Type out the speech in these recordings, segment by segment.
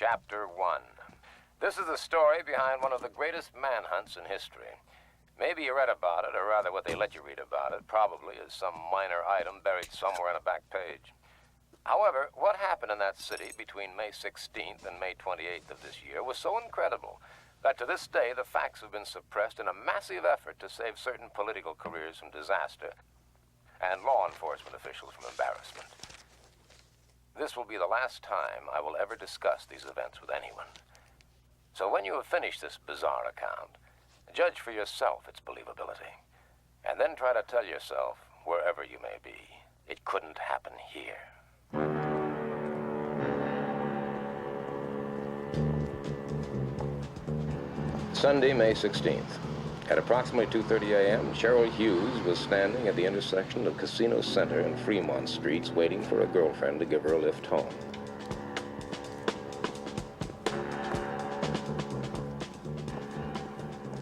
Chapter 1. This is the story behind one of the greatest manhunts in history. Maybe you read about it, or rather what they let you read about it, probably as some minor item buried somewhere on a back page. However, what happened in that city between May 16th and May 28th of this year was so incredible that to this day the facts have been suppressed in a massive effort to save certain political careers from disaster and law enforcement officials from embarrassment. This will be the last time I will ever discuss these events with anyone. So when you have finished this bizarre account, judge for yourself its believability, and then try to tell yourself, wherever you may be, it couldn't happen here. Sunday, May 16th. At approximately 2:30 a.m., Cheryl Hughes was standing at the intersection of Casino Center and Fremont Streets waiting for a girlfriend to give her a lift home.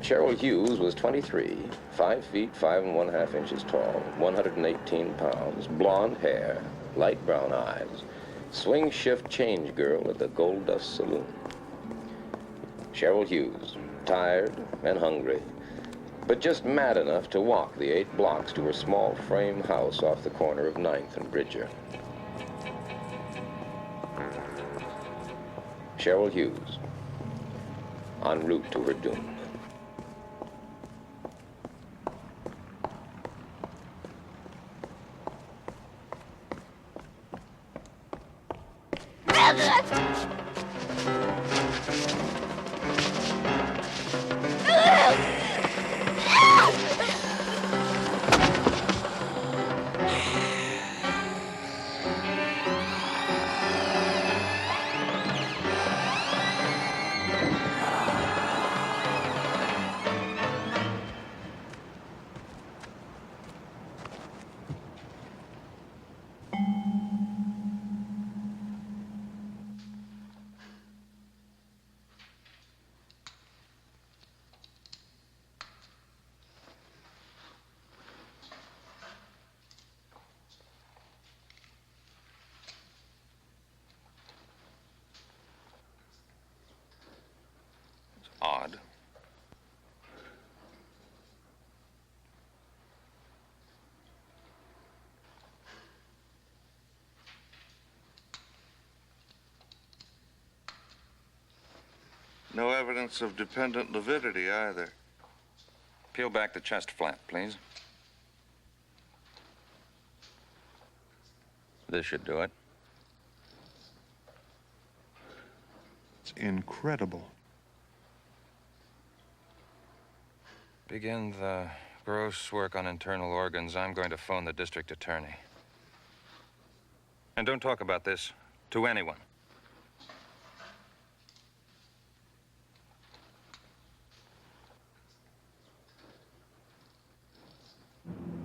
Cheryl Hughes was 23, 5 feet 5 1/2 inches tall, 118 pounds, blonde hair, light brown eyes, swing shift change girl at the Gold Dust Saloon. Cheryl Hughes, tired and hungry, but just mad enough to walk the 8 blocks to her small frame house off the corner of 9th and Bridger. Cheryl Hughes, en route to her doom. Odd. No evidence of dependent lividity either. Peel back the chest flap, please. This should do it. It's incredible. Begin the gross work on internal organs. I'm going to phone the district attorney. And don't talk about this to anyone.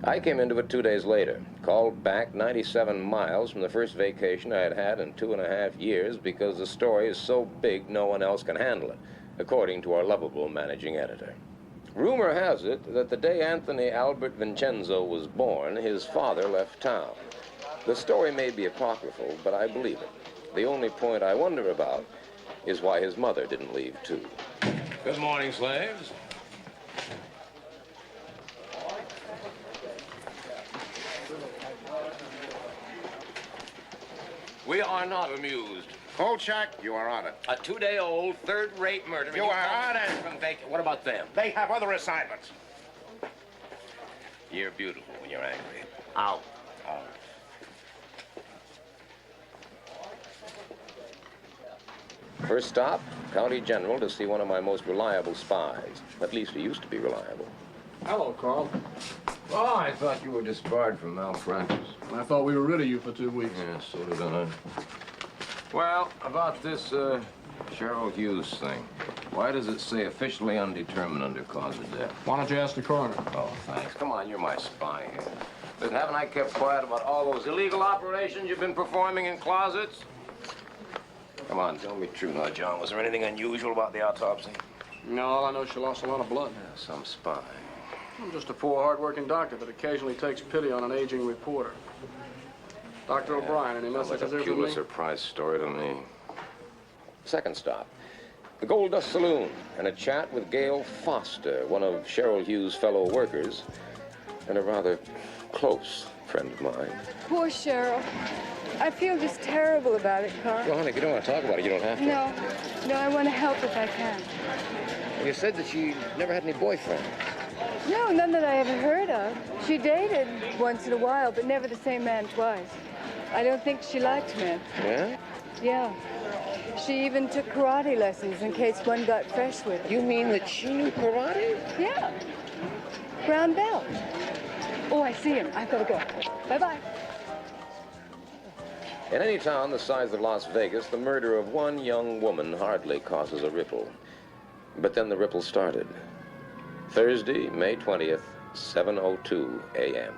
I came into it 2 days later, called back 97 miles from the first vacation I had had in 2.5 years because the story is so big no one else can handle it, according to our lovable managing editor. Rumor has it that the day Anthony Albert Vincenzo was born, his father left town. The story may be apocryphal, but I believe it. The only point I wonder about is why his mother didn't leave too. Good morning, slaves. We are not amused. Kolchak, you are on it. A 2-day-old, third-rate murder. You are on it. What about them? They have other assignments. You're beautiful when you're angry. Out. First stop, County General to see one of my most reliable spies. At least he used to be reliable. Hello, Carl. Oh, I thought you were disbarred from malpractice. I thought we were rid of you for 2 weeks. Yeah, so did I. Well, about this, Cheryl Hughes thing. Why does it say officially undetermined under cause of death? Why don't you ask the coroner? Oh, thanks. Come on, you're my spy here. Listen, haven't I kept quiet about all those illegal operations you've been performing in closets? Come on, tell me true now, John. Was there anything unusual about the autopsy? No, all I know is she lost a lot of blood. Yeah, some spy. I'm just a poor, hard-working doctor that occasionally takes pity on an aging reporter. Dr. O'Brien, any Sounds like messages a there for me? Pulitzer Prize story to me. Second stop, the Gold Dust Saloon, and a chat with Gail Foster, one of Cheryl Hughes' fellow workers, and a rather close friend of mine. Poor Cheryl. I feel just terrible about it, Carl. Well, honey, if you don't want to talk about it, you don't have to. No, I want to help if I can. You said that she never had any boyfriends. No, none that I ever heard of. She dated once in a while, but never the same man twice. I don't think she liked men. Yeah? Yeah. She even took karate lessons in case one got fresh with her. You mean that she knew karate? Yeah. Brown belt. Oh, I see him. I've got to go. Bye-bye. In any town the size of Las Vegas, the murder of one young woman hardly causes a ripple. But then the ripple started. Thursday, May 20th, 7:02 a.m.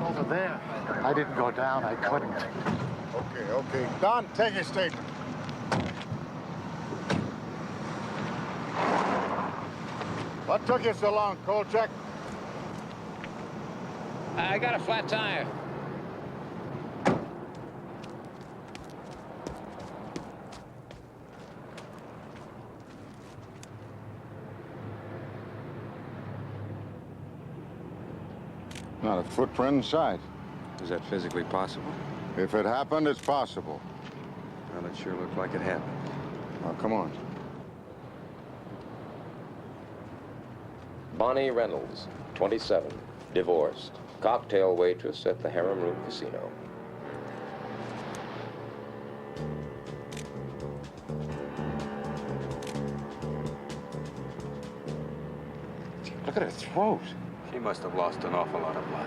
Over there. I didn't go down. I couldn't. Okay. Don, take your statement. What took you so long, Kolchak? I got a flat tire. Not a footprint inside. Is that physically possible? If it happened, it's possible. Well, it sure looked like it happened. Now, come on. Bonnie Reynolds, 27, divorced, cocktail waitress at the Harem Room Casino. Look at her throat. She must have lost an awful lot of blood.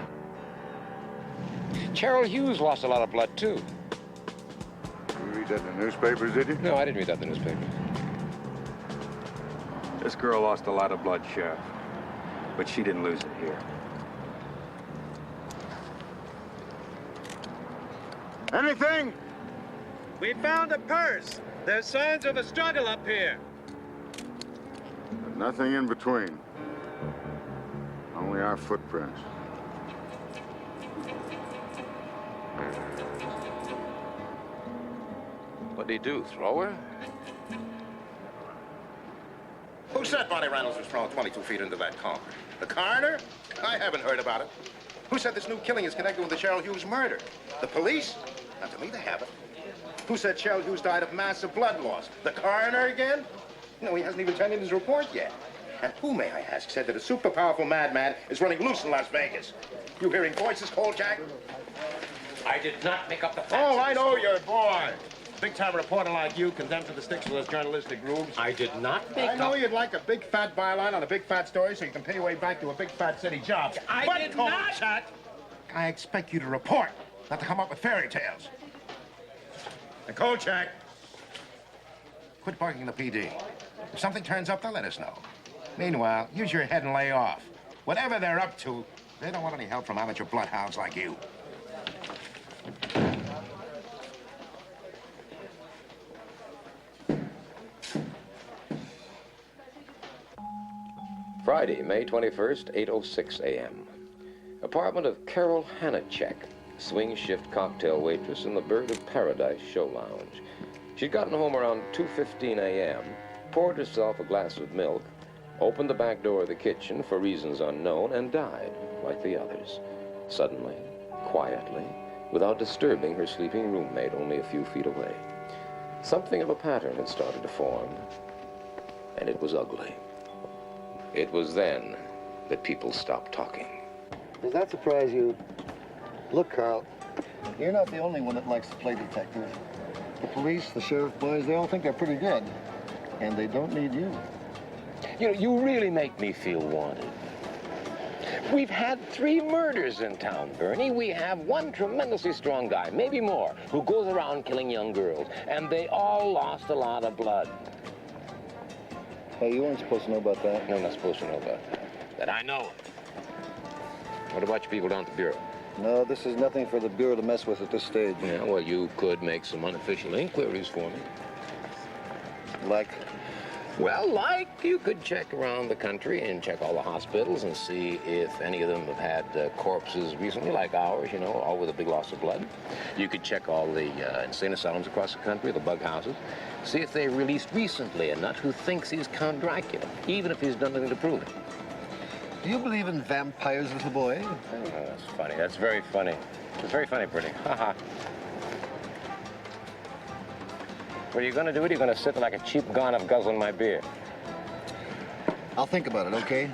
Cheryl Hughes lost a lot of blood, too. You read that in the newspapers, did you? No, I didn't read that in the newspaper. This girl lost a lot of blood, Sheriff. But she didn't lose it here. Anything? We found a purse. There's signs of a struggle up here. But nothing in between. Only our footprints. What'd he do, throw her? Who said Bonnie Reynolds was thrown 22 feet into that car? The coroner? I haven't heard about it. Who said this new killing is connected with the Cheryl Hughes murder? The police? Not to me, they haven't. Who said Cheryl Hughes died of massive blood loss? The coroner again? No, he hasn't even turned in his report yet. And who, may I ask, said that a super powerful madman is running loose in Las Vegas? You hearing voices, Kolchak? I did not make up the facts. Oh, I know your boy. Big-time reporter like you, condemned to the sticks with those journalistic grooves. I did not make I know up... you'd like a big fat byline on a big fat story so you can pay your way back to a big fat city job. I did not- Kolchak, I expect you to report, not to come up with fairy tales. And Kolchak, quit barking the PD. If something turns up, they'll let us know. Meanwhile, use your head and lay off. Whatever they're up to, they don't want any help from amateur bloodhounds like you. Friday, May 21st, 8:06 a.m. Apartment of Carol Hanachek, swing shift cocktail waitress in the Bird of Paradise show lounge. She'd gotten home around 2:15 a.m., poured herself a glass of milk, opened the back door of the kitchen for reasons unknown, and died like the others. Suddenly, quietly, without disturbing her sleeping roommate only a few feet away. Something of a pattern had started to form, and it was ugly. It was then that people stopped talking. Does that surprise you? Look, Carl, you're not the only one that likes to play detective. The police, the sheriff boys, they all think they're pretty good. And they don't need you. You know, you really make me feel wanted. We've had 3 murders in town, Bernie. We have one tremendously strong guy, maybe more, who goes around killing young girls. And they all lost a lot of blood. Hey, you weren't supposed to know about that. No, I'm not supposed to know about that. That I know of. What about your people down at the Bureau? No, this is nothing for the Bureau to mess with at this stage. Yeah, well, you could make some unofficial inquiries for me. Like? Well, like, you could check around the country and check all the hospitals and see if any of them have had corpses recently, like ours, you know, all with a big loss of blood. You could check all the insane asylums across the country, the bug houses, see if they released recently a nut who thinks he's Count Dracula, even if he's done nothing to prove it. Do you believe in vampires, little boy? Oh, that's funny. That's very funny. It's very funny, Pretty. Ha-ha. What are you going to do? Are you going to sit like a cheap gonoph guzzling my beer? I'll think about it, okay?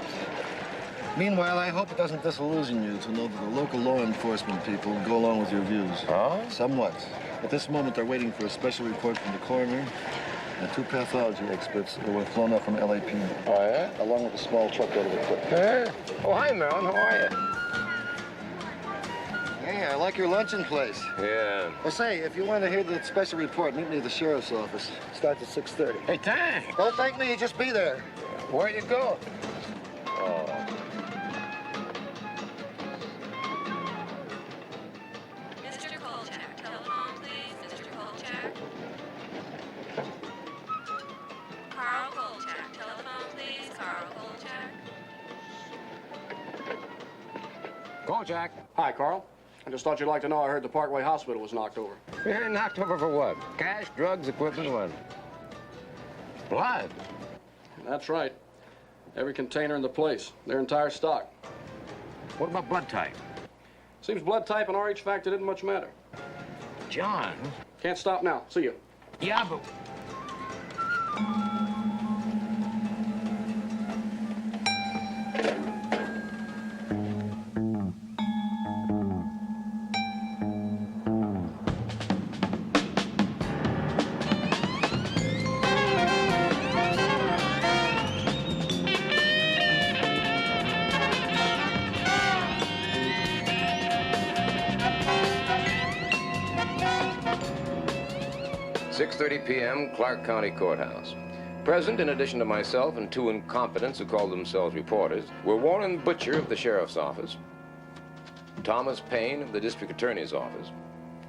Meanwhile, I hope it doesn't disillusion you to know that the local law enforcement people go along with your views. Oh? Somewhat. At this moment, they're waiting for a special report from the coroner and 2 pathology experts who were flown up from LAPD. Oh, yeah? Along with a small truckload of equipment. Hey. Oh, hi, Marilyn. How are you? Hey, I like your luncheon place. Yeah. Well, say, if you want to hear the special report, meet me at the sheriff's office. Starts at 6:30. Hey, thanks. Don't thank me, just be there. Where you go? Oh. Mr. Kolchak, telephone, please. Mr. Kolchak. Carl Kolchak, telephone, please. Carl Kolchak. Kolchak. Hi, Carl. I just thought you'd like to know I heard the Parkway Hospital was knocked over. Yeah, knocked over for what? Cash, drugs, equipment, what? Blood. That's right. Every container in the place, their entire stock. What about blood type? Seems blood type and RH factor didn't much matter. John. Can't stop now. See you. Yeah, but... p.m., Clark County Courthouse. Present, in addition to myself and 2 incompetents who called themselves reporters, were Warren Butcher of the Sheriff's Office, Thomas Payne of the District Attorney's Office,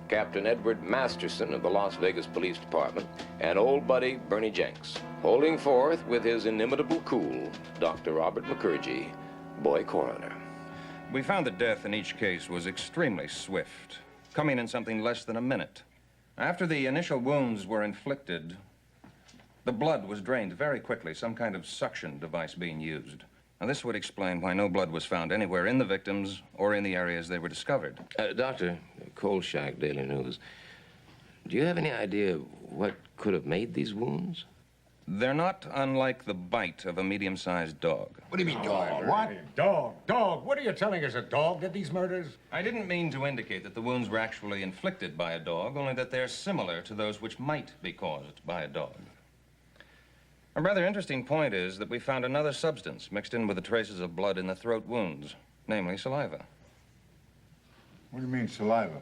Captain Edward Masterson of the Las Vegas Police Department, and old buddy Bernie Jenks, holding forth with his inimitable cool, Dr. Robert McCurgy, boy coroner. We found that death in each case was extremely swift, coming in something less than a minute. After the initial wounds were inflicted, the blood was drained very quickly, some kind of suction device being used. Now, this would explain why no blood was found anywhere in the victims or in the areas they were discovered. Doctor, Kolchak, Daily News, do you have any idea what could have made these wounds? They're not unlike the bite of a medium-sized dog. What do you mean, dog? What? Dog. What are you telling us? A dog did these murders? I didn't mean to indicate that the wounds were actually inflicted by a dog, only that they're similar to those which might be caused by a dog. A rather interesting point is that we found another substance mixed in with the traces of blood in the throat wounds, namely saliva. What do you mean, saliva?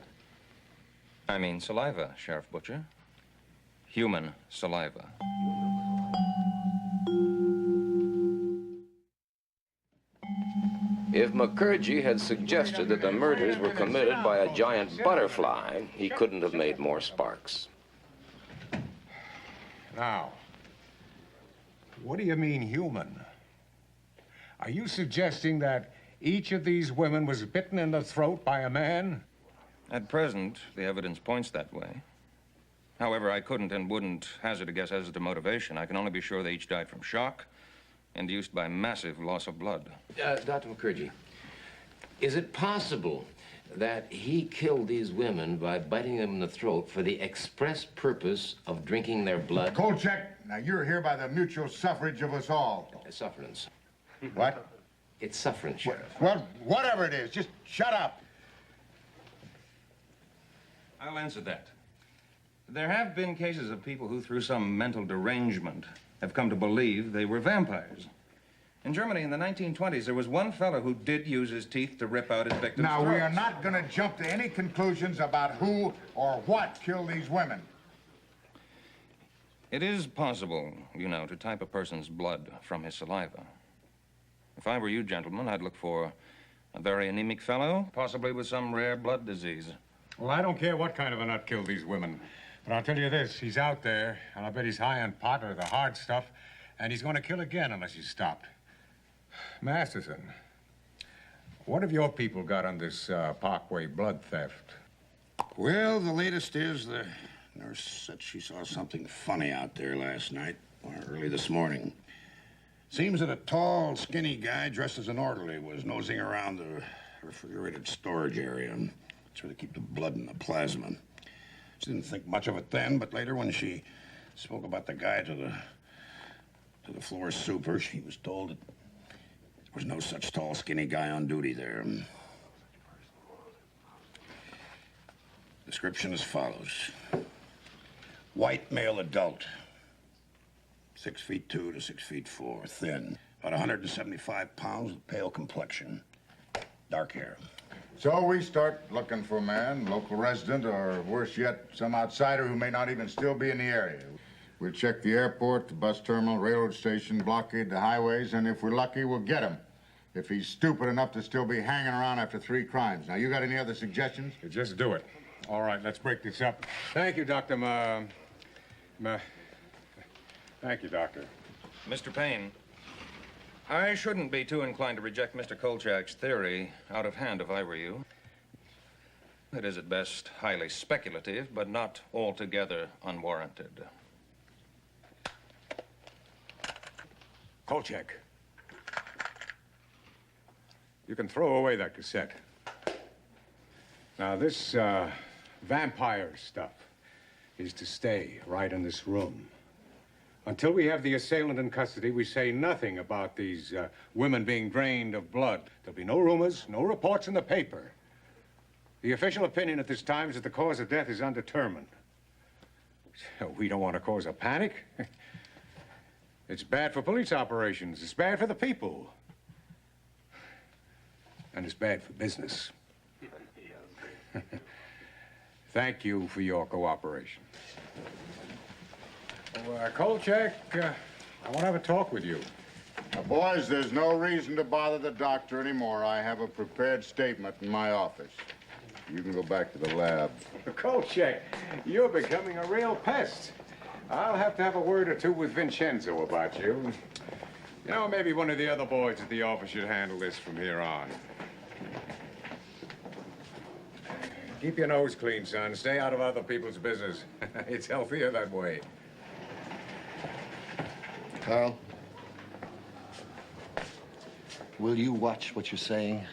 I mean saliva, Sheriff Butcher. Human saliva. If McCurgy had suggested that the murders were committed by a giant butterfly, he couldn't have made more sparks. Now, what do you mean human? Are you suggesting that each of these women was bitten in the throat by a man? At present, the evidence points that way. However, I couldn't and wouldn't hazard a guess as to motivation. I can only be sure they each died from shock, induced by massive loss of blood. Dr. McCurgy, is it possible that he killed these women by biting them in the throat for the express purpose of drinking their blood? Kolchak, now you're here by the mutual suffrage of us all. Sufferance. What? It's sufferance, Sheriff. Well, whatever it is, just shut up. I'll answer that. There have been cases of people who, through some mental derangement, have come to believe they were vampires. In Germany in the 1920s, there was one fellow who did use his teeth to rip out his victims' Now, throats. we are not going to jump to any conclusions about who or what killed these women. It is possible, you know, to type a person's blood from his saliva. If I were you, gentlemen, I'd look for a very anemic fellow, possibly with some rare blood disease. Well, I don't care what kind of a nut killed these women. But I'll tell you this, he's out there, and I bet he's high on pot or the hard stuff, And he's going to kill again unless he's stopped. Masterson, what have your people got on this Parkway blood theft? Well, the latest is the nurse said she saw something funny out there last night, or early this morning. Seems that a tall, skinny guy dressed as an orderly was nosing around the refrigerated storage area. That's where they keep the blood and the plasma. She didn't think much of it then, but later when she spoke about the guy to the floor super, she was told that there was no such tall, skinny guy on duty there. Description as follows. White male adult. 6'2" to 6'4", thin. About 175 pounds with pale complexion. Dark hair. So we start looking for a man, local resident, or worse yet, some outsider who may not even still be in the area. We'll check the airport, the bus terminal, railroad station, blockade the highways, and if we're lucky, we'll get him. If he's stupid enough to still be hanging around after 3 crimes. Now, you got any other suggestions? Just do it. All right, let's break this up. Thank you, Dr. Thank you, Doctor. Mr. Payne, I shouldn't be too inclined to reject Mr. Kolchak's theory out of hand if I were you. It is at best highly speculative, but not altogether unwarranted. Kolchak, you can throw away that cassette. Now, this vampire stuff is to stay right in this room. Until we have the assailant in custody, we say nothing about these women being drained of blood. There'll be no rumors, no reports in the paper. The official opinion at this time is that the cause of death is undetermined. We don't want to cause a panic. It's bad for police operations. It's bad for the people. And it's bad for business. Thank you for your cooperation. Kolchak, I want to have a talk with you. Now, boys, there's no reason to bother the doctor anymore. I have a prepared statement in my office. You can go back to the lab. Kolchak, you're becoming a real pest. I'll have to have a word or two with Vincenzo about you. You know, maybe one of the other boys at the office should handle this from here on. Keep your nose clean, son. Stay out of other people's business. It's healthier that way. Carl, will you watch what you're saying?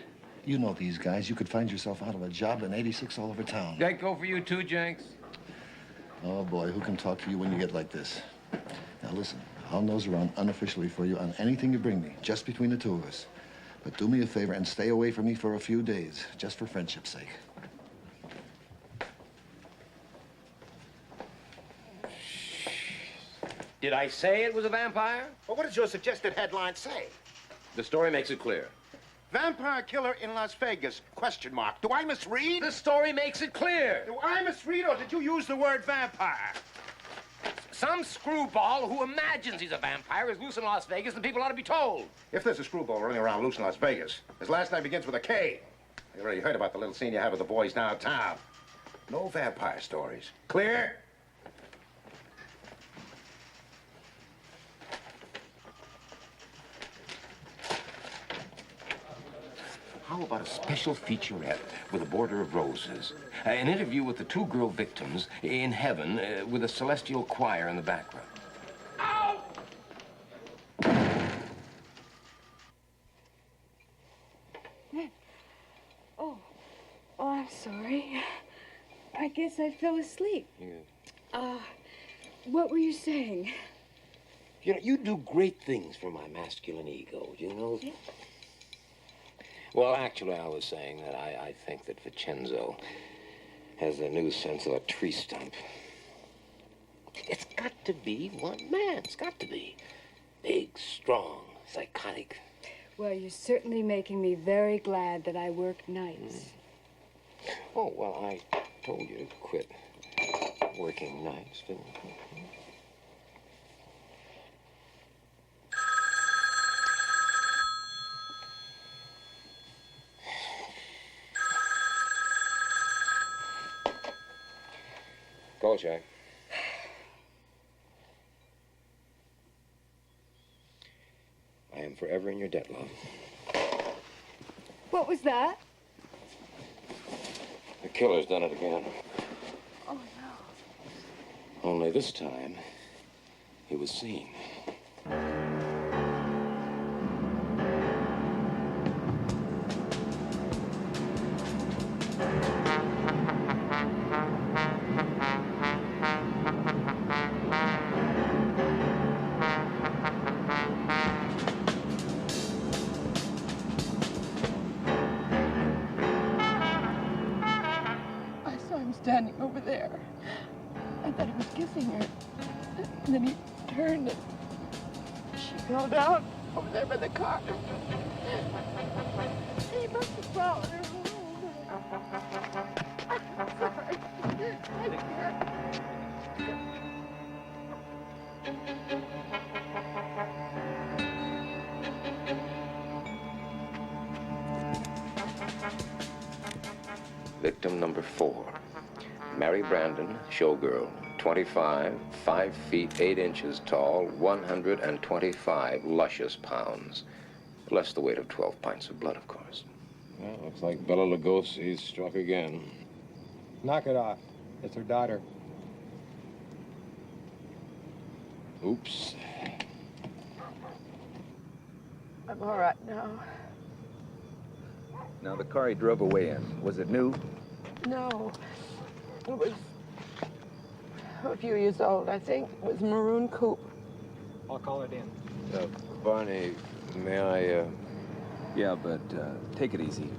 You know these guys. You could find yourself out of a job in 86 all over town. That go for you too, Jenks? Oh, boy, who can talk to you when you get like this? Now, listen, I'll nose around unofficially for you on anything you bring me, just between the two of us. But do me a favor and stay away from me for a few days, just for friendship's sake. Did I say it was a vampire? Well, what does your suggested headline say? The story makes it clear. Vampire killer in Las Vegas, question mark. Do I misread? The story makes it clear. Do I misread, or did you use the word vampire? Some screwball who imagines he's a vampire is loose in Las Vegas, and people ought to be told. If there's a screwball running around loose in Las Vegas, his last name begins with a K. You already heard about the little scene you have with the boys downtown. No vampire stories. Clear? How about a special featurette with a border of roses? An interview with the 2 girl victims in heaven with a celestial choir in the background. Ow! Oh, I'm sorry. I guess I fell asleep. What were you saying? You know, you do great things for my masculine ego, you know? Yeah. Well, actually, I was saying that I think that Vincenzo has a new sense of a tree stump. It's got to be one man. It's got to be. Big, strong, psychotic. Well, you're certainly making me very glad that I work nights. Oh, well, I told you to quit working nights, didn't I? Kolchak. forever in your debt, love. What was that? The killer's done it again. Oh, no. Only this time, he was seen. I saw him standing over there. I thought he was kissing her. And then he turned and she fell down over there by the car. He must have followed her home. I'm sorry. I can't. Victim number 4. Mary Brandon, showgirl, 25, 5 feet 8 inches tall, 125 luscious pounds. Less the weight of 12 pints of blood, of course. Well, looks like Bela Lugosi's struck again. Knock it off. It's her daughter. Oops. I'm all right now. Now, the car he drove away in, was it new? No. It was a few years old, I think. It was a maroon coupe. I'll call it in. Barney, may I, Yeah, but take it easy.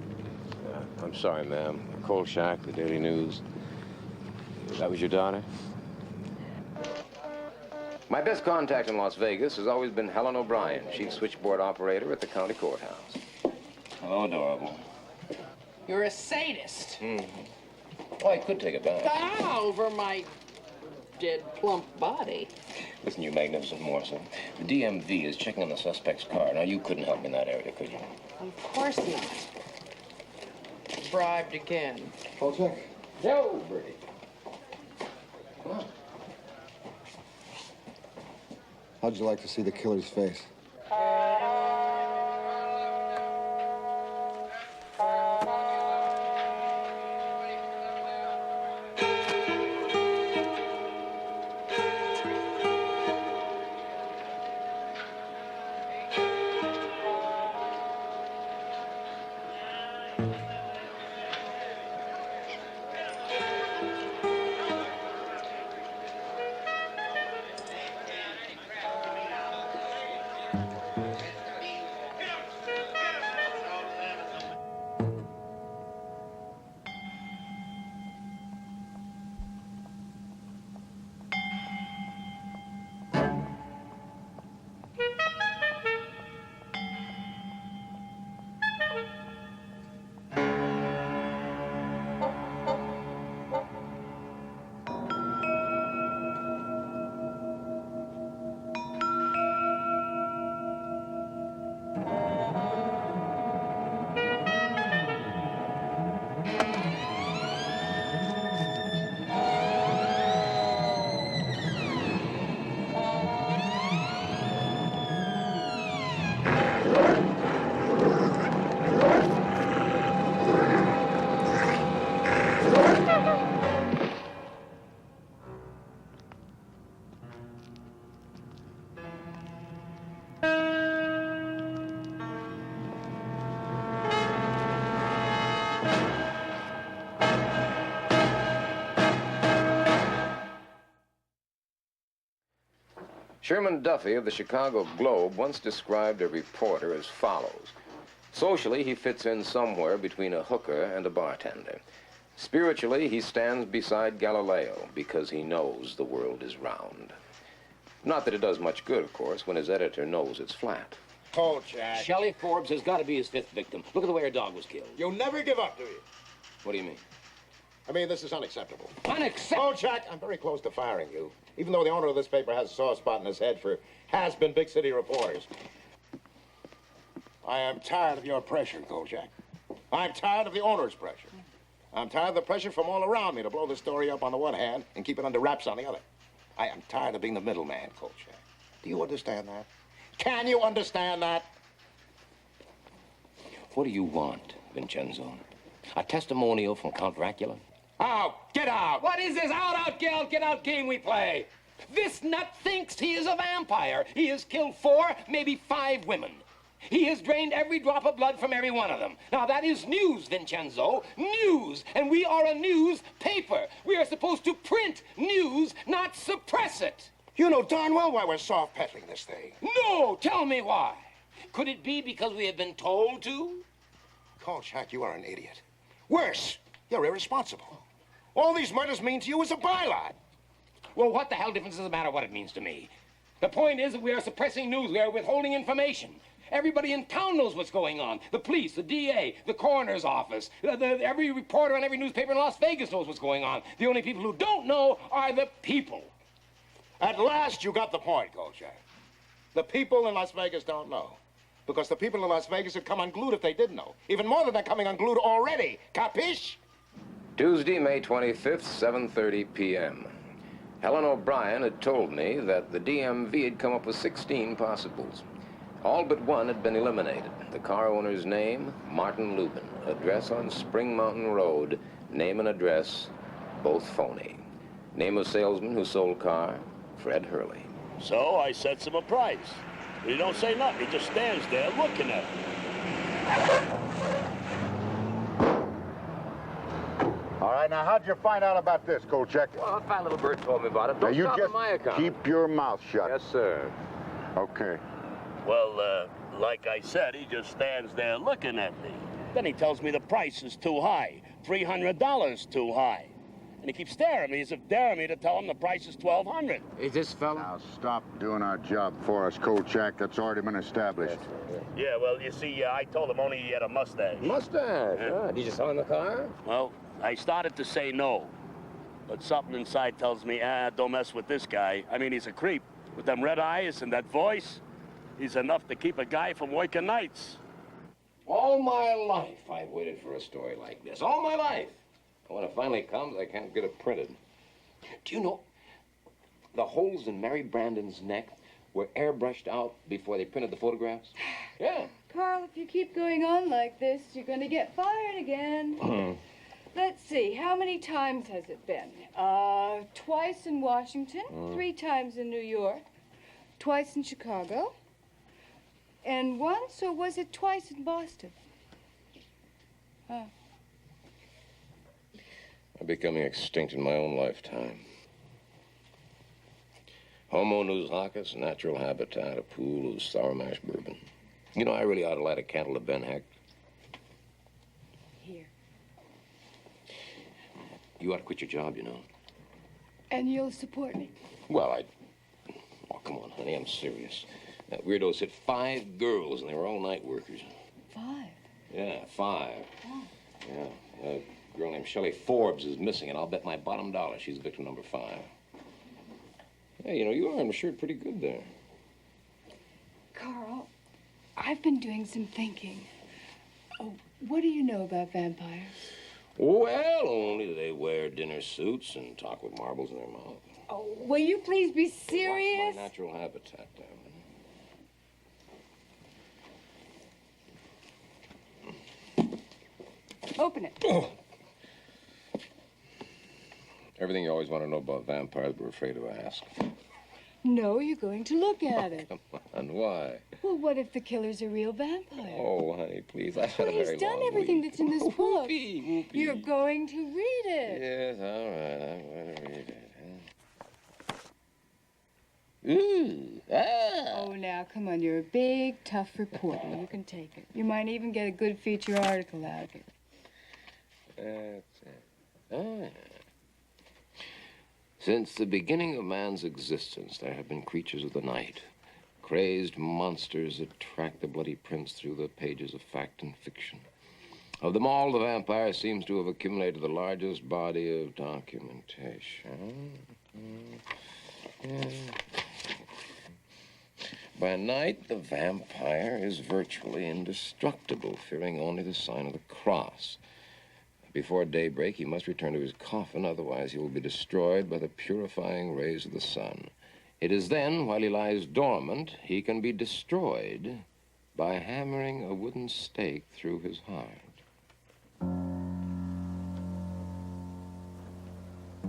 I'm sorry, ma'am. Kolchak, the Daily News. That was your daughter? My best contact in Las Vegas has always been Helen O'Brien, chief switchboard operator at the county courthouse. Hello, adorable. You're a sadist. Oh, I could take a bath. Ah, over my dead plump body. Listen, you magnificent morsel. The DMV is checking on the suspect's car. Now, you couldn't help me in that area, could you? Of course not. Bribed again. Kolchak? No, Bertie. Come on. How'd you like to see the killer's face? Sherman Duffy of the Chicago Globe once described a reporter as follows. Socially, he fits in somewhere between a hooker and a bartender. Spiritually, he stands beside Galileo because he knows the world is round. Not that it does much good, of course, when his editor knows it's flat. Kolchak. Shelley Forbes has got to be his 5th victim. Look at the way her dog was killed. You'll never give up, do you? What do you mean? I mean, this is unacceptable. Unacceptable? Kolchak, I'm very close to firing you, even though the owner of this paper has a soft spot in his head for has-been big city reporters. I am tired of your pressure, Kolchak. I'm tired of the owner's pressure. I'm tired of the pressure from all around me to blow the story up on the one hand and keep it under wraps on the other. I am tired of being the middleman, Kolchak. Do you understand that? Can you understand that? What do you want, Vincenzo? A testimonial from Count Dracula? Out! Get out! What is this out, get out game we play? This nut thinks he is a vampire. He has killed 4, maybe 5 women. He has drained every drop of blood from every one of them. Now, that is news, Vincenzo. News. And we are a newspaper. We are supposed to print news, not suppress it. You know darn well why we're soft peddling this thing. No, tell me why. Could it be because we have been told to? Kolchak, you are an idiot. Worse, you're irresponsible. All these murders mean to you is a byline. Well, what the hell difference does it matter what it means to me? The point is that we are suppressing news. We are withholding information. Everybody in town knows what's going on. The police, the DA, the coroner's office, every reporter on every newspaper in Las Vegas knows what's going on. The only people who don't know are the people. At last, you got the point, Kolchak. The people in Las Vegas don't know. Because the people in Las Vegas would come unglued if they did know. Even more than they're coming unglued already. Capiche? Tuesday, May 25th, 7:30 p.m. Helen O'Brien had told me that the DMV had come up with 16 possibles. All but one had been eliminated. The car owner's name, Martin Lubin. Address on Spring Mountain Road. Name and address, both phony. Name of salesman who sold car, Fred Hurley. So I sets him a price. He don't say nothing. He just stands there looking at me. All right, now, how'd you find out about this, Kolchak? Well, a fine little bird told me about it. Don't you stop just on my account. keep your mouth shut. Yes, sir. Okay. Well, like I said, he just stands there looking at me. Then he tells me the price is too high. $300 too high. And he keeps staring at me as if daring me to tell him the price is $1,200. Is this fella? Now, stop doing our job for us, Kolchak. That's already been established. Yeah, well, you see, I told him only he had a mustache. Mustache? Yeah. Did you sell him the car? Well, I started to say no. But something inside tells me, don't mess with this guy. I mean, he's a creep. With them red eyes and that voice, he's enough to keep a guy from working nights. All my life, I've waited for a story like this. All my life. And when it finally comes, I can't get it printed. Do you know, the holes in Mary Brandon's neck were airbrushed out before they printed the photographs? Yeah. Carl, if you keep going on like this, you're going to get fired again. Let's see, how many times has it been? Twice in Washington, 3 times in New York, twice in Chicago, and once, or was it twice in Boston? I'm becoming extinct in my own lifetime. Homo news hocus, natural habitat, a pool of sour mash bourbon. You know, I really ought to light a candle to Ben Heck. Here. You ought to quit your job, you know. And you'll support me? Well, Oh, come on, honey, I'm serious. That weirdo's hit 5 girls, and they were all night workers. 5? Yeah, 5. Oh. Yeah, a girl named Shelley Forbes is missing, and I'll bet my bottom dollar she's victim number 5. Hey, you know, you are in the shirt pretty good there. Carl, I've been doing some thinking. Oh, what do you know about vampires? Well, only they wear dinner suits and talk with marbles in their mouth. Oh, will you please be serious? Watch my natural habitat there. Open it. Everything you always want to know about vampires, but we're afraid to ask. No, you're going to look at it. Come on, why? Well, what if the killer's a real vampire? Oh, honey, please. I've had a Well, very he's done long everything week. that's in this book. Whoopee. You're going to read it. Yes, all right. I'm going to read it. Ooh, Oh, now, come on. You're a big, tough reporter. You can take it. You might even get a good feature article out of it. That's it. Ah. Since the beginning of man's existence, there have been creatures of the night, crazed monsters that track the bloody prints through the pages of fact and fiction. Of them all, the vampire seems to have accumulated the largest body of documentation. By night, the vampire is virtually indestructible, fearing only the sign of the cross. Before daybreak, he must return to his coffin, otherwise he will be destroyed by the purifying rays of the sun. It is then, while he lies dormant, he can be destroyed by hammering a wooden stake through his heart.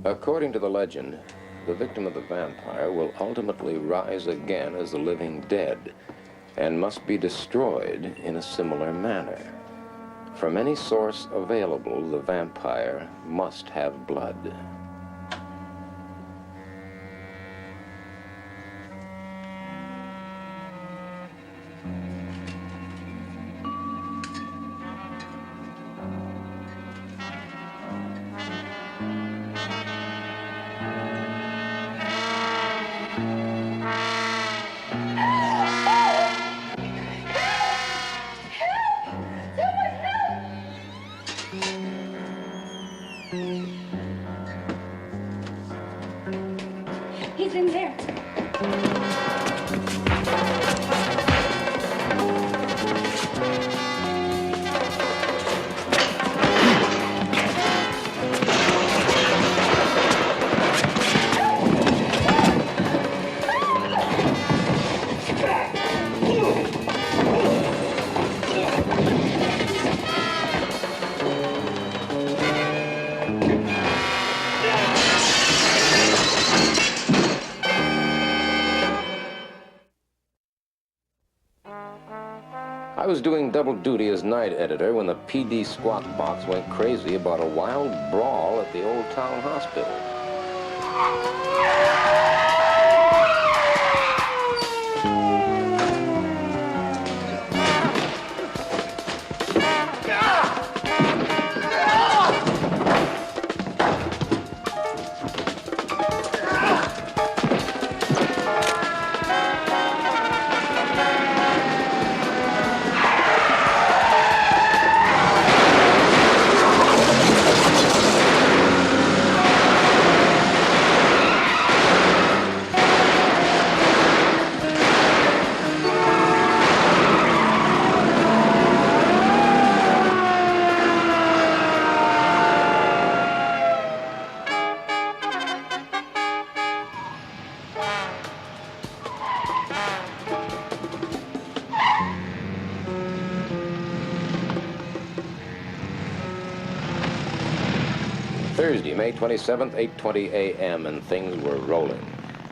According to the legend, the victim of the vampire will ultimately rise again as the living dead and must be destroyed in a similar manner. From any source available, the vampire must have blood. He's in there. I was doing double duty as night editor when the PD squawk box went crazy about a wild brawl at the Old Town Hospital. Thursday, May 27th, 8:20 a.m., and things were rolling.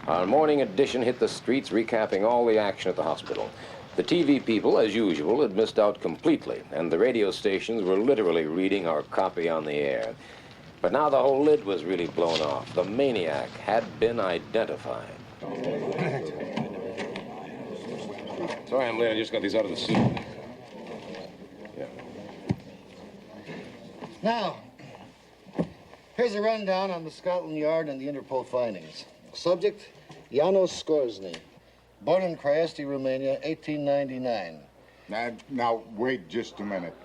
Our morning edition hit the streets, recapping all the action at the hospital. The TV people, as usual, had missed out completely, and the radio stations were literally reading our copy on the air. But now the whole lid was really blown off. The maniac had been identified. Sorry I'm late. I just got these out of the suit. Yeah. Now, here's a rundown on the Scotland Yard and the Interpol findings. Subject, Janos Skorzny. Born in Craiesti, Romania, 1899. Now, wait just a minute.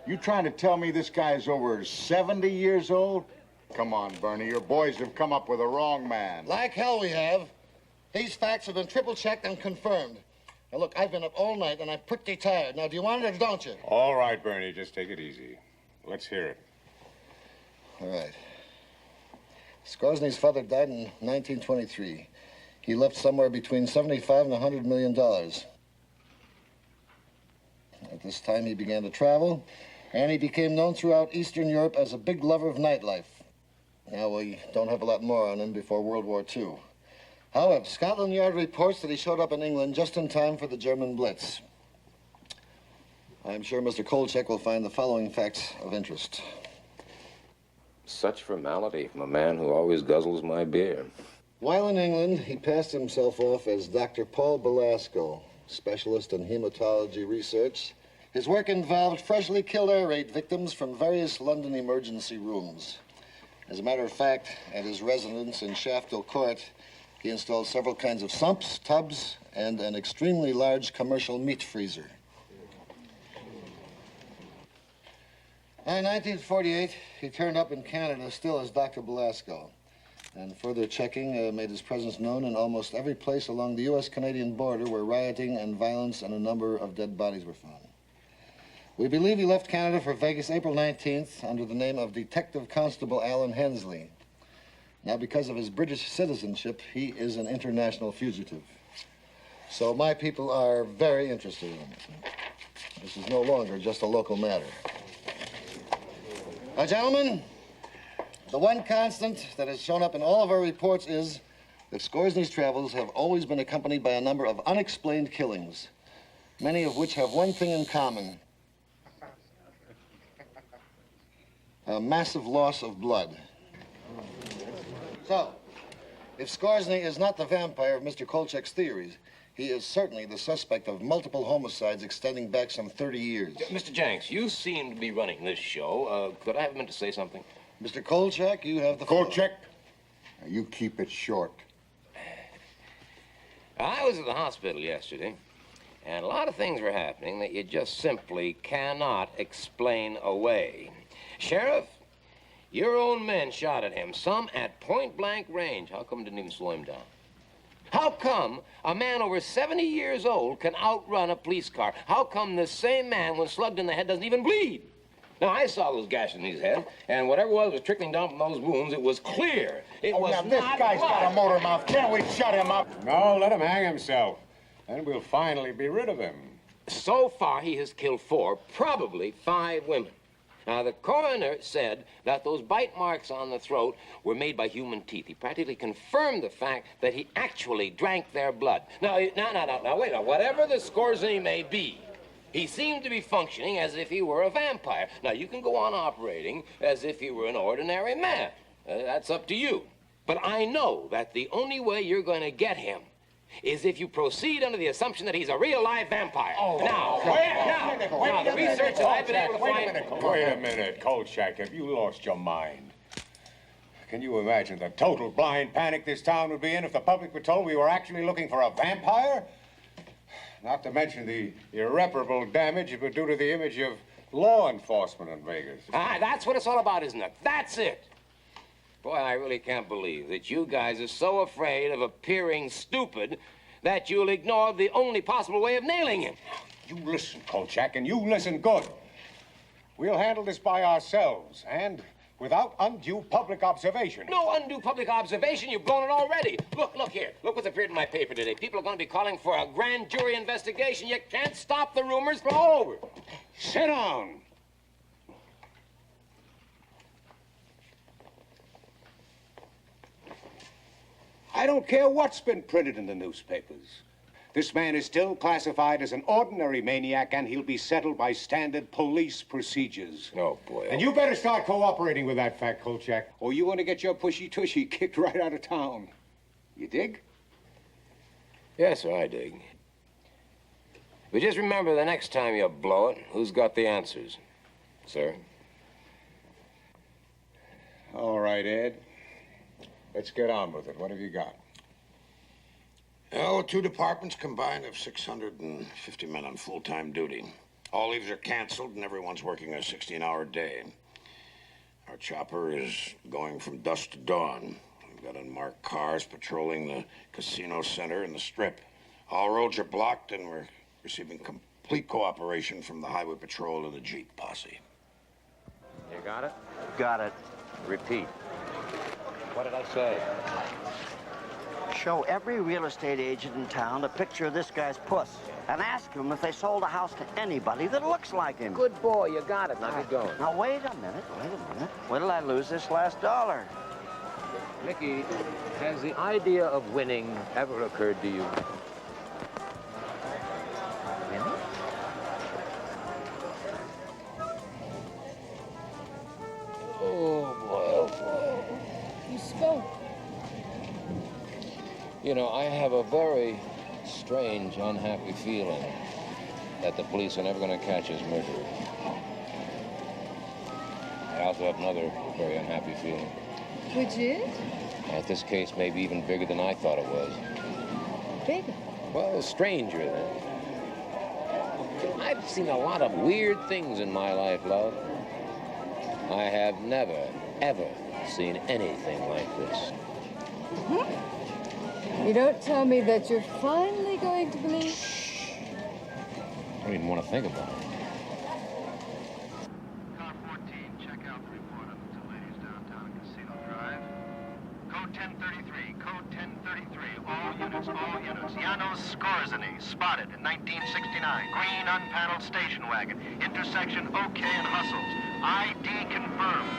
You trying to tell me this guy is over 70 years old? Come on, Bernie, your boys have come up with a wrong man. Like hell we have. These facts have been triple-checked and confirmed. Now, look, I've been up all night, and I'm pretty tired. Now, do you want it or don't you? All right, Bernie, just take it easy. Let's hear it. All right. Skorzny's father died in 1923. He left somewhere between $75 and $100 million. At this time, he began to travel, and he became known throughout Eastern Europe as a big lover of nightlife. Now, we don't have a lot more on him before World War II. However, Scotland Yard reports that he showed up in England just in time for the German Blitz. I'm sure Mr. Kolchak will find the following facts of interest. Such formality from a man who always guzzles my beer. While in England, he passed himself off as Dr. Paul Belasco, specialist in hematology research. His work involved freshly killed air raid victims from various London emergency rooms. As a matter of fact, at his residence in Shafto Court, he installed several kinds of sumps, tubs, and an extremely large commercial meat freezer. In 1948, he turned up in Canada still as Dr. Belasco, and further checking made his presence known in almost every place along the U.S.-Canadian border where rioting and violence and a number of dead bodies were found. We believe he left Canada for Vegas April 19th under the name of Detective Constable Alan Hensley. Now, because of his British citizenship, he is an international fugitive. So my people are very interested in him. This is no longer just a local matter. Now, gentlemen, the one constant that has shown up in all of our reports is that Scoresny's travels have always been accompanied by a number of unexplained killings, many of which have one thing in common: a massive loss of blood. So, if Scoresny is not the vampire of Mr. Kolchak's theories, he is certainly the suspect of multiple homicides extending back some 30 years. Mr. Jenks, you seem to be running this show. Could I have a minute to say something? Mr. Kolchak, you have the Kolchak? Now, you keep it short. I was at the hospital yesterday, and a lot of things were happening that you just simply cannot explain away. Sheriff, your own men shot at him, some at point-blank range. How come it didn't even slow him down? How come a man over 70 years old can outrun a police car? How come the same man, when slugged in the head, doesn't even bleed? Now, I saw those gashes in his head, and whatever was trickling down from those wounds, it was clear. It was now, not this guy's blood. got a motor mouth. Can't we shut him up? No, let him hang himself. Then we'll finally be rid of him. So far, he has killed 4, probably 5 women. Now, the coroner said that those bite marks on the throat were made by human teeth. He practically confirmed the fact that he actually drank their blood. Now, wait, now, whatever the Scoresny may be, he seemed to be functioning as if he were a vampire. Now, you can go on operating as if he were an ordinary man. That's up to you. But I know that the only way you're going to get him is if you proceed under the assumption that he's a real live vampire. Now, the research that I've been able to find... Wait a minute, Kolchak. Have you lost your mind? Can you imagine the total blind panic this town would be in if the public were told we were actually looking for a vampire? Not to mention the irreparable damage it would do to the image of law enforcement in Vegas. That's what it's all about, isn't it? That's it. Boy, I really can't believe that you guys are so afraid of appearing stupid that you'll ignore the only possible way of nailing him. You listen, Kolchak, and you listen good. We'll handle this by ourselves, and without undue public observation. No undue public observation. You've blown it already. Look here. Look what's appeared in my paper today. People are going to be calling for a grand jury investigation. You can't stop the rumors from all over. Sit down. I don't care what's been printed in the newspapers. This man is still classified as an ordinary maniac, and he'll be settled by standard police procedures. Oh, boy. And you better start cooperating with that fact, Kolchak, or you want to get your pushy-tushy kicked right out of town. You dig? Yes, sir, I dig. But just remember, the next time you blow it, who's got the answers, sir? All right, Ed. Let's get on with it. What have you got? Well, 2 departments combined have 650 men on full-time duty. All leaves are canceled, and everyone's working a 16-hour day. Our chopper is going from dusk to dawn. We've got unmarked cars patrolling the casino center and the strip. All roads are blocked, and we're receiving complete cooperation from the highway patrol and the Jeep posse. You got it? Got it. Repeat. What did I say? Show every real estate agent in town a picture of this guy's puss and ask him if they sold a house to anybody that looks like him. Good boy, you got it. Now get going. Now, wait a minute. When did I lose this last dollar? Mickey, has the idea of winning ever occurred to you? Oh, boy. You spoke. You know, I have a very strange, unhappy feeling that the police are never going to catch his murderer. I also have another very unhappy feeling. Which is? That this case may be even bigger than I thought it was. Bigger? Well, stranger than. I've seen a lot of weird things in my life, love. I have never, ever seen anything like this. You don't tell me that you're finally going to believe? I don't even want to think about it. Car 14, check out the report of the 2 ladies downtown Casino Drive. Code 1033, code 1033. All units, all units. Janos Skorzeny, spotted in 1969. Green unpaneled station wagon. Intersection OK and Hustles. ID confirmed.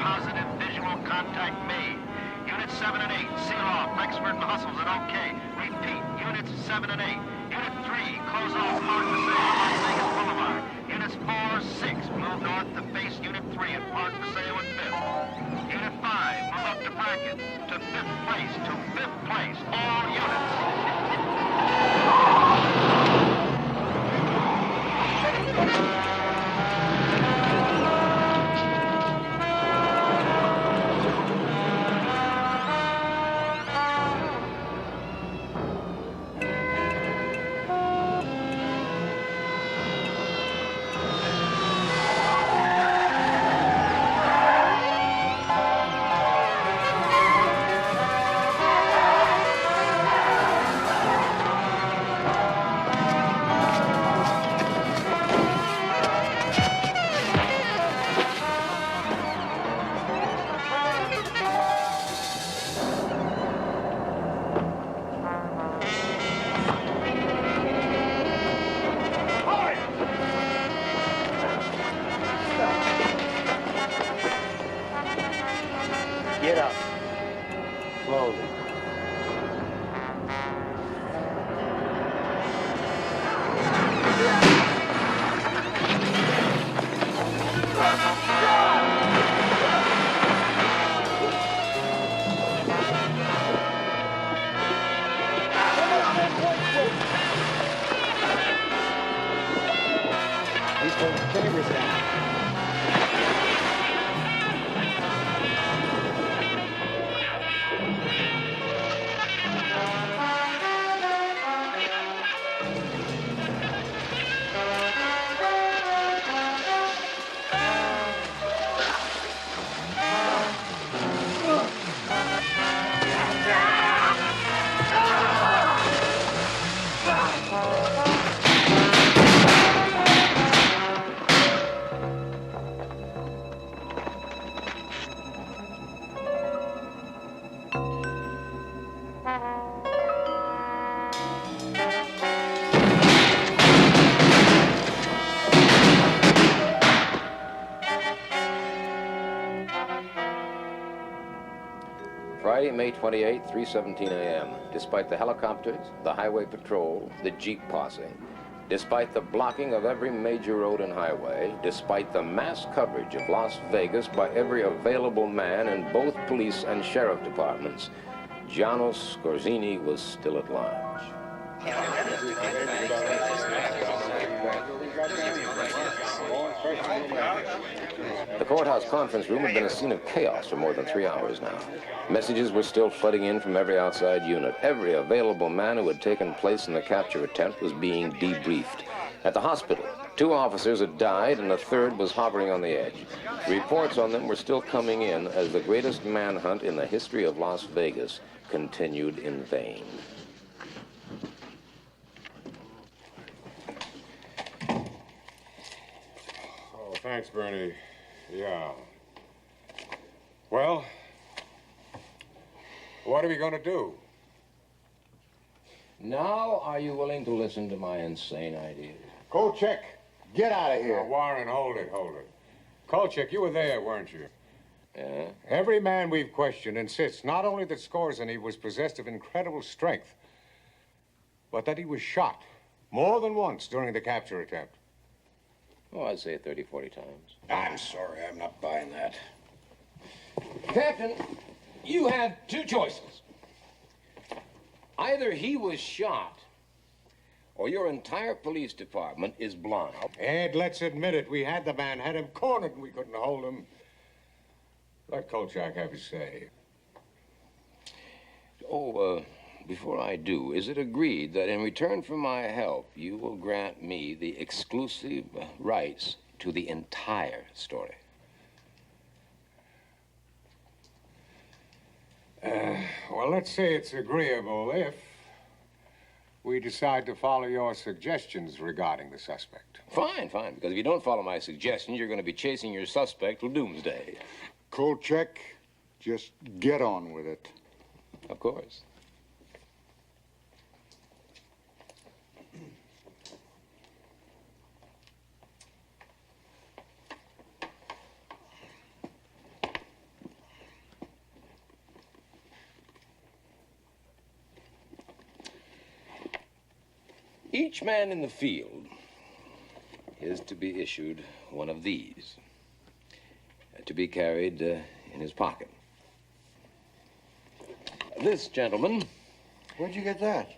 Positive visual contact made. Units 7 and 8, seal off. Rexford and Hustles and OK. Repeat, units 7 and 8. Unit 3, close off Park Paseo, Las Vegas Boulevard. Units 4, 6, move north to face Unit 3 at Park Paseo and 5th. Unit 5, move up to Bracken. To 5th place, to 5th place. All units. Get up. Slowly. He's pulling the cameras down. Friday, May 28, 3:17 a.m. Despite the helicopters, the highway patrol, the Jeep posse, despite the blocking of every major road and highway, despite the mass coverage of Las Vegas by every available man in both police and sheriff departments, Janos Skorzeny was still at large. The courthouse conference room had been a scene of chaos for more than 3 hours now. Messages were still flooding in from every outside unit. Every available man who had taken place in the capture attempt was being debriefed. At the hospital, 2 officers had died and a third was hovering on the edge. Reports on them were still coming in as the greatest manhunt in the history of Las Vegas continued in vain. Oh, thanks, Bernie. Yeah. Well, what are we going to do? Now, are you willing to listen to my insane ideas? Kolchak, get out of here. Warren, hold it. Kolchak, you were there, weren't you? Yeah? Every man we've questioned insists not only that Skorzeny was possessed of incredible strength, but that he was shot more than once during the capture attempt. Oh, I'd say 30, 40 times. I'm sorry, I'm not buying that. Captain, you have 2 choices. Either he was shot, or your entire police department is blind. Ed, let's admit it. We had the man, had him cornered, and we couldn't hold him. Let Kolchak have his say. Before I do, is it agreed that in return for my help, you will grant me the exclusive rights to the entire story? Well, let's say it's agreeable if we decide to follow your suggestions regarding the suspect? Fine, fine, because if you don't follow my suggestions, you're going to be chasing your suspect till doomsday. Kolchak, just get on with it. Of course. Each man in the field is to be issued one of these, to be carried in his pocket. This gentleman... Where'd you get that?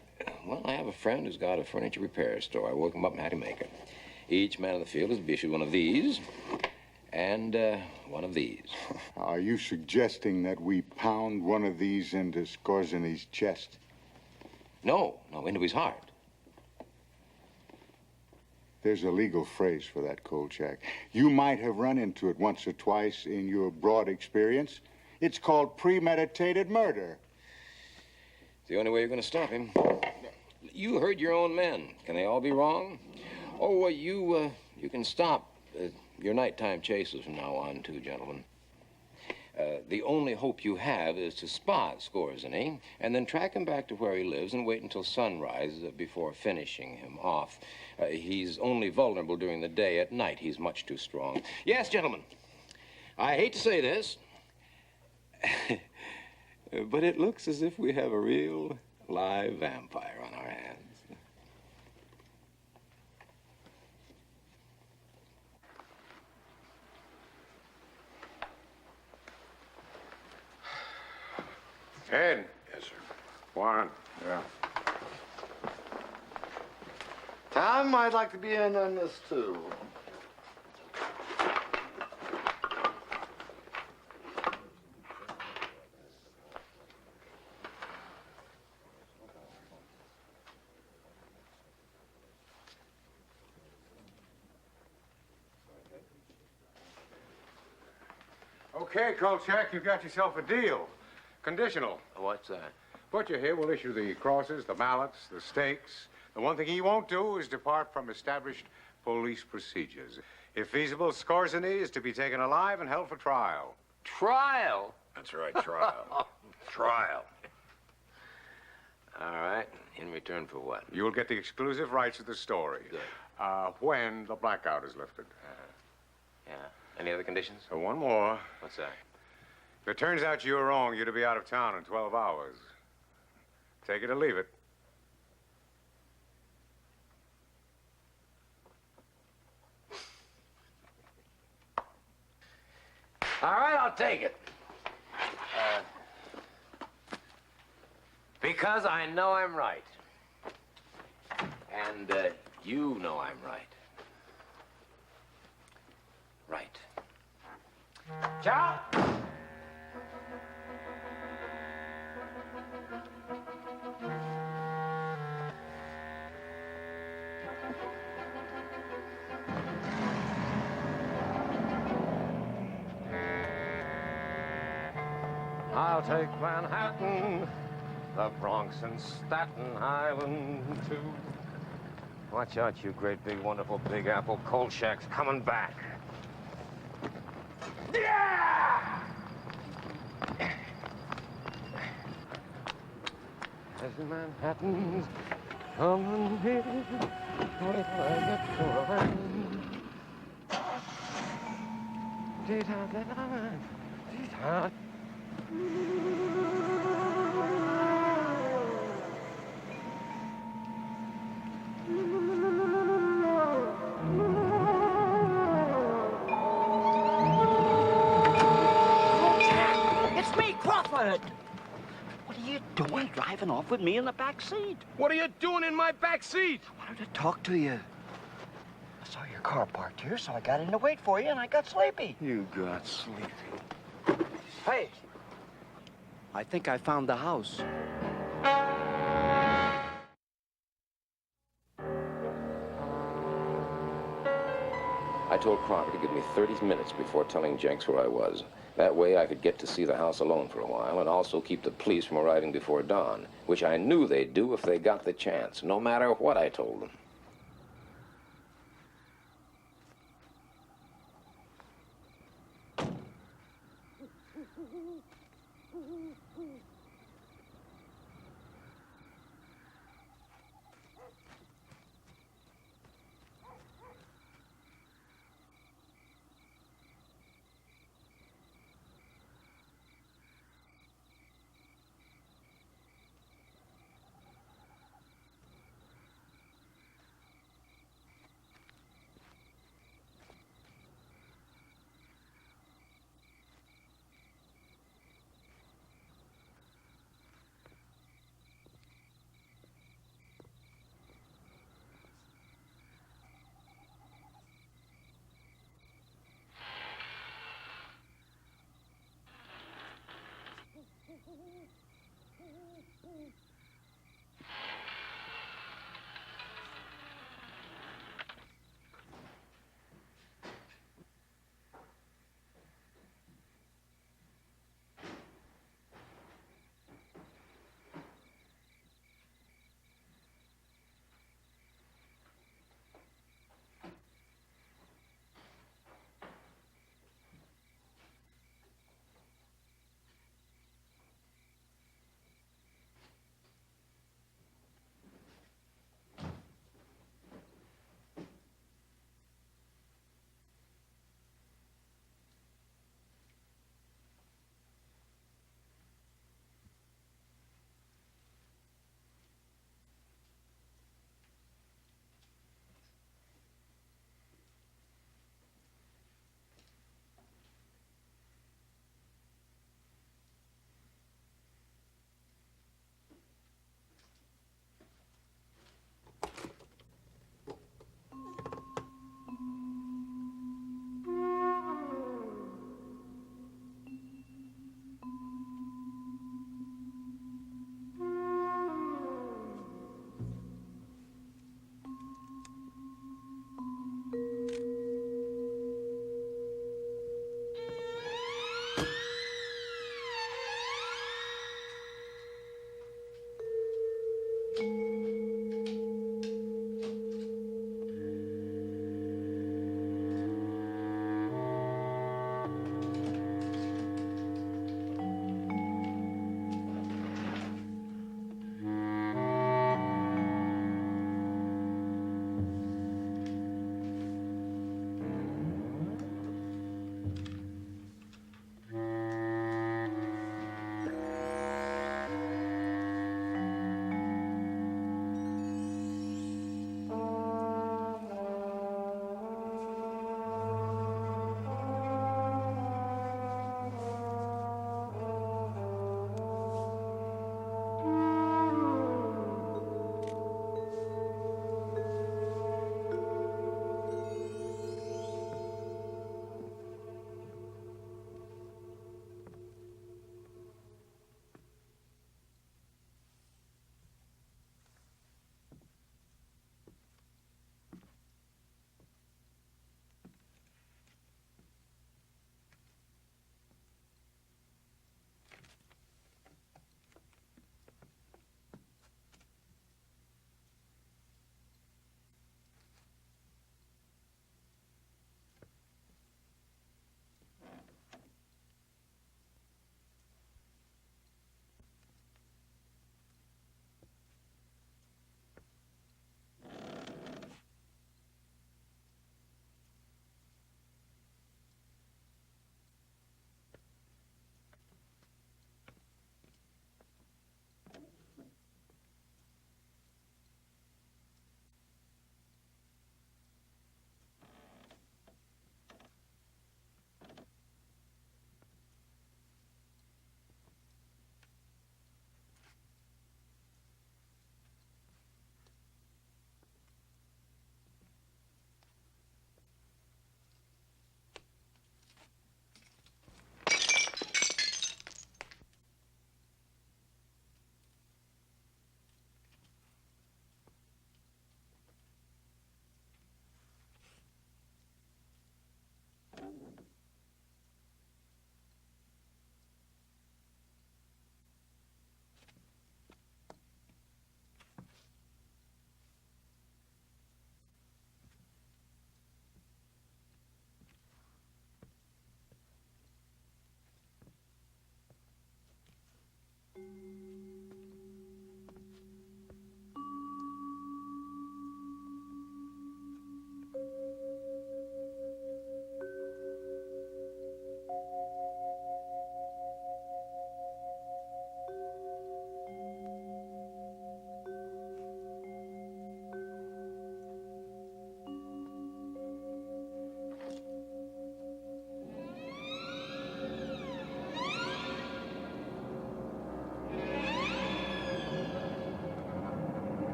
Well, I have a friend who's got a furniture repair store. I woke him up and had him make it. Each man in the field is to be issued one of these and one of these. Are you suggesting that we pound one of these into Skorzeny's chest? No, into his heart. There's a legal phrase for that, Kolchak. You might have run into it once or twice in your broad experience. It's called premeditated murder. It's the only way you're going to stop him. You heard your own men. Can they all be wrong? Oh, you can stop your nighttime chases from now on, too, gentlemen. The only hope you have is to spot Skorzeny and then track him back to where he lives and wait until sunrise before finishing him off. He's only vulnerable during the day. At night, he's much too strong. Yes, gentlemen, I hate to say this, but it looks as if we have a real live vampire on our hands. Ed. Yes, sir. Warren. Yeah. Tom, I'd like to be in on this, too. Okay, Kolchak, you've got yourself a deal. Conditional. What's that? Butcher here will issue the crosses, the mallets, the stakes. The one thing he won't do is depart from established police procedures. If feasible, Skorzeny is to be taken alive and held for trial. Trial? That's right, trial. Trial. All right. In return for what? You'll get the exclusive rights to the story. Good. When the blackout is lifted. Yeah. Any other conditions? One more. What's that? If it turns out you were wrong, you're to be out of town in 12 hours. Take it or leave it. All right, I'll take it. Because I know I'm right. And you know I'm right. Right. Ciao. I'll take Manhattan, the Bronx and Staten Island, too. Watch out, you great big wonderful Big Apple. Kolchak's coming back. Yeah! As Manhattan's coming here, wait till I get to Rhine. It's me, Crawford. What are you doing driving off with me in the back seat? What are you doing in my back seat? I wanted to talk to you. I saw your car parked here, so I got in to wait for you, and I got sleepy. You got sleepy. Hey, I think I found the house. I told Crocker to give me 30 minutes before telling Jenks where I was. That way I could get to see the house alone for a while and also keep the police from arriving before dawn, which I knew they'd do if they got the chance, no matter what I told them.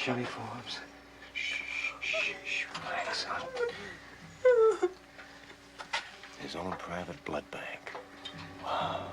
Uniforms. Shh, shh, shh, relax, son. His own private blood bank. Wow.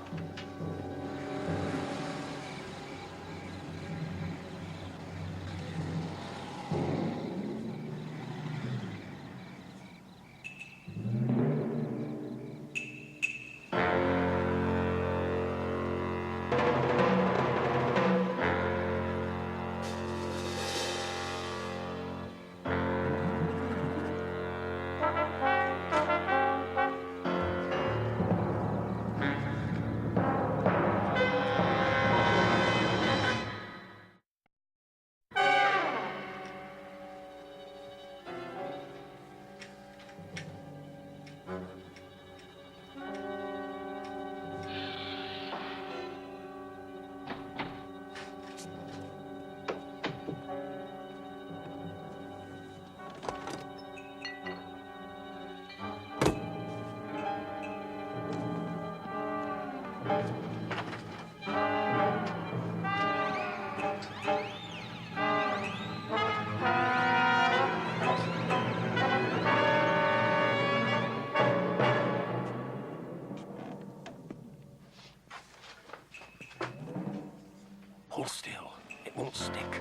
Hold still. It won't stick.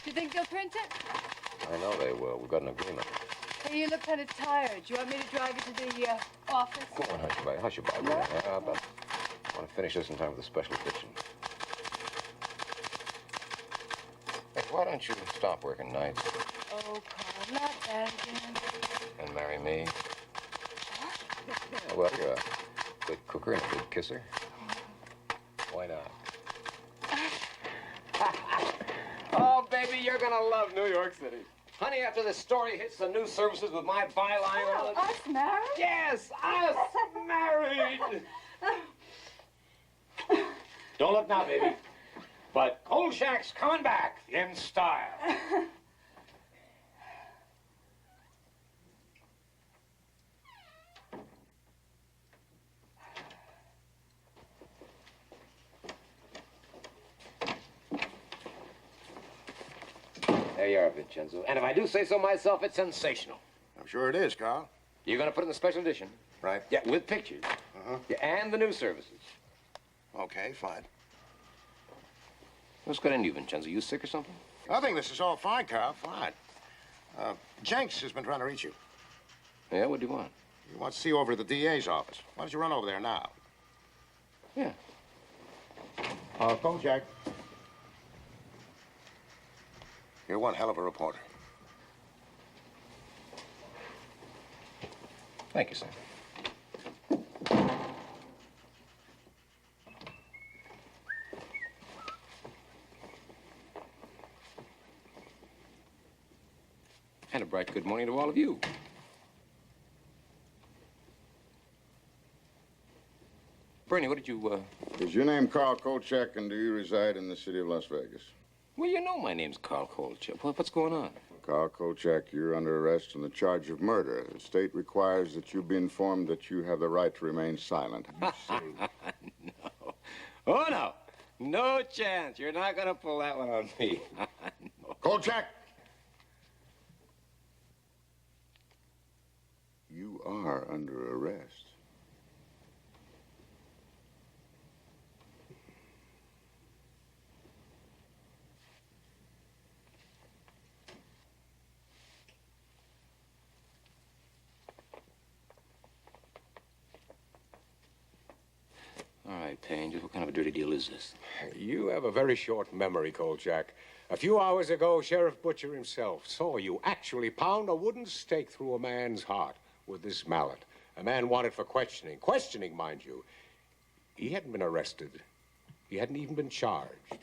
you think they'll print it? I know they will. We've got an agreement. Hey, you look kind of tired. Do you want me to drive you to the office? Go on, Hushabye. Hushabye. Yeah? I want to finish this in time for the special edition. Hey, why don't you stop working nights Oh, Carl, not that again. and marry me? Yeah, well, you're a good cooker and a good kisser. Why not? Oh, baby, you're gonna love New York City. Honey, after this story hits the news services with my byline on it... Us married? Yes, us married! Don't look now, baby. But Kolchak's coming back in style. There you are, Vincenzo. And if I do say so myself, it's sensational. I'm sure it is, Carl. You're going to put it in the special edition. Right. Yeah, with pictures. Uh-huh. Yeah, and the news services. Okay, fine. What's got into you, Vincenzo? You sick or something? I think this is all fine, Carl. Fine. Jenks has been trying to reach you. Yeah, what do you want? He wants to see you over at the DA's office. Why don't you run over there now? Yeah. Kolchak. You're one hell of a reporter. Thank you, sir. And a bright good morning to all of you. Bernie, what did you, Is your name Carl Kolchak, and do you reside in the city of Las Vegas? Well, you know my name's Carl Kolchak. What's going on? Carl Kolchak, you're under arrest on the charge of murder. The state requires that you be informed that you have the right to remain silent. No. Oh, no. No chance. You're not going to pull that one on me. No. Kolchak! You are under arrest. All right, Payne, just what kind of a dirty deal is this? You have a very short memory, Kolchak. A few hours ago, Sheriff Butcher himself saw you actually pound a wooden stake through a man's heart with this mallet. A man wanted for questioning. Questioning, mind you. He hadn't been arrested. He hadn't even been charged.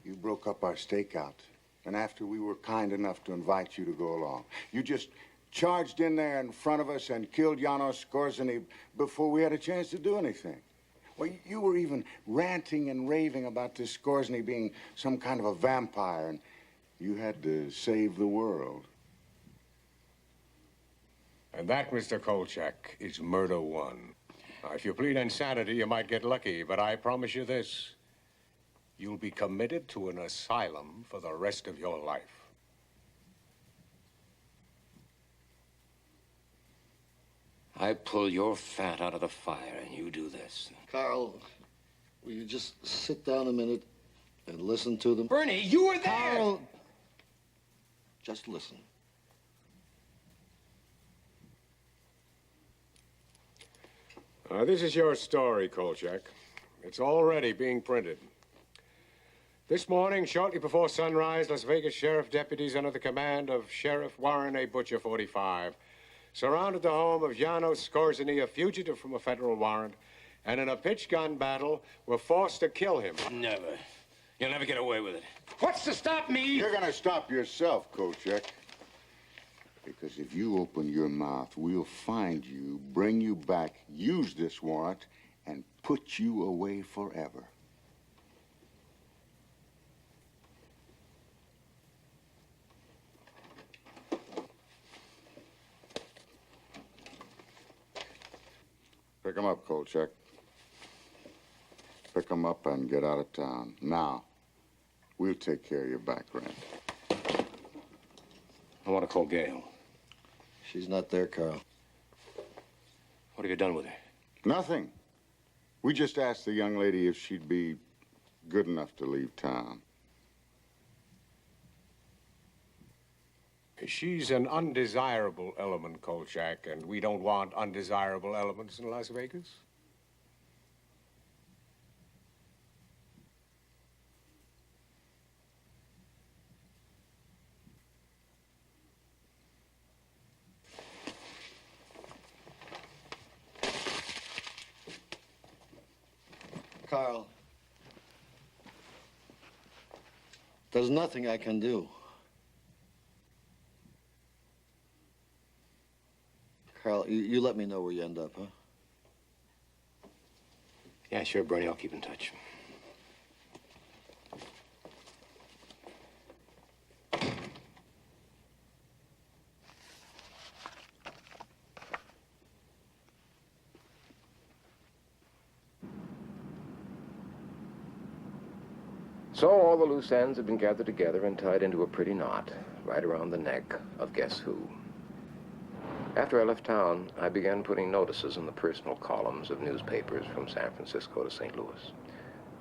You broke up our stakeout, and after we were kind enough to invite you to go along, you just charged in there in front of us and killed Janos Skorzeny before we had a chance to do anything. Well, you were even ranting and raving about this Skorzeny being some kind of a vampire, and you had to save the world. And that, Mr. Kolchak, is murder one. Now, if you plead insanity, you might get lucky, but I promise you this. You'll be committed to an asylum for the rest of your life. I pull your fat out of the fire, and you do this. Carl, will you just sit down a minute and listen to them? Bernie, you were there! Carl, just listen. This is your story, Kolchak. It's already being printed. This morning, shortly before sunrise, Las Vegas Sheriff deputies under the command of Sheriff Warren A. Butcher, 45, surrounded the home of Janos Skorzeny, a fugitive from a federal warrant, and in a pitch-gun battle were forced to kill him. Never. You'll never get away with it. What's to stop me? You're gonna stop yourself, Kolchak. Because if you open your mouth, we'll find you, bring you back, use this warrant, and put you away forever. Pick him up, Kolchak. Pick him up and get out of town. Now, we'll take care of your back rent. I want to call Gail. She's not there, Carl. What have you done with her? Nothing. We just asked the young lady if she'd be good enough to leave town. She's an undesirable element, Kolchak, and we don't want undesirable elements in Las Vegas. Carl, there's nothing I can do. Carl, you let me know where you end up, huh? Yeah, sure, Bernie. I'll keep in touch. So all the loose ends have been gathered together and tied into a pretty knot right around the neck of guess who. After I left town, I began putting notices in the personal columns of newspapers from San Francisco to St. Louis.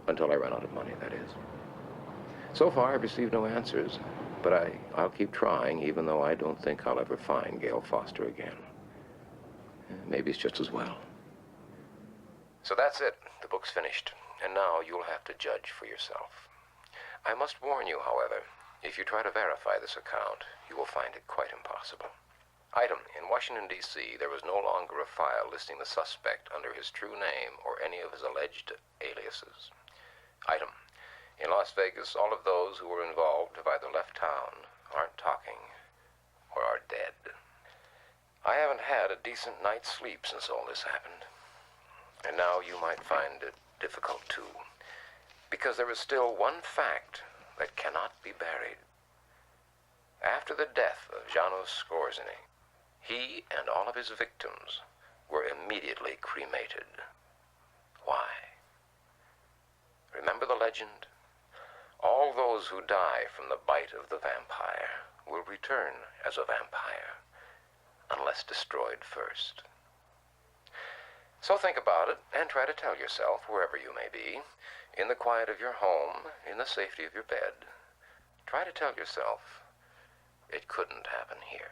Until I ran out of money, that is. So far, I've received no answers, but I'll keep trying, even though I don't think I'll ever find Gail Foster again. Maybe it's just as well. So that's it. The book's finished, and now you'll have to judge for yourself. I must warn you, however, if you try to verify this account, you will find it quite impossible. Item, in Washington, D.C., there was no longer a file listing the suspect under his true name or any of his alleged aliases. Item, in Las Vegas, all of those who were involved have either left town, aren't talking, or are dead. I haven't had a decent night's sleep since all this happened. And now you might find it difficult, too. Because there is still one fact that cannot be buried. After the death of Janos Skorzeny, he and all of his victims were immediately cremated. Why? Remember the legend? All those who die from the bite of the vampire will return as a vampire, unless destroyed first. So think about it and try to tell yourself, wherever you may be, in the quiet of your home, in the safety of your bed, try to tell yourself, it couldn't happen here.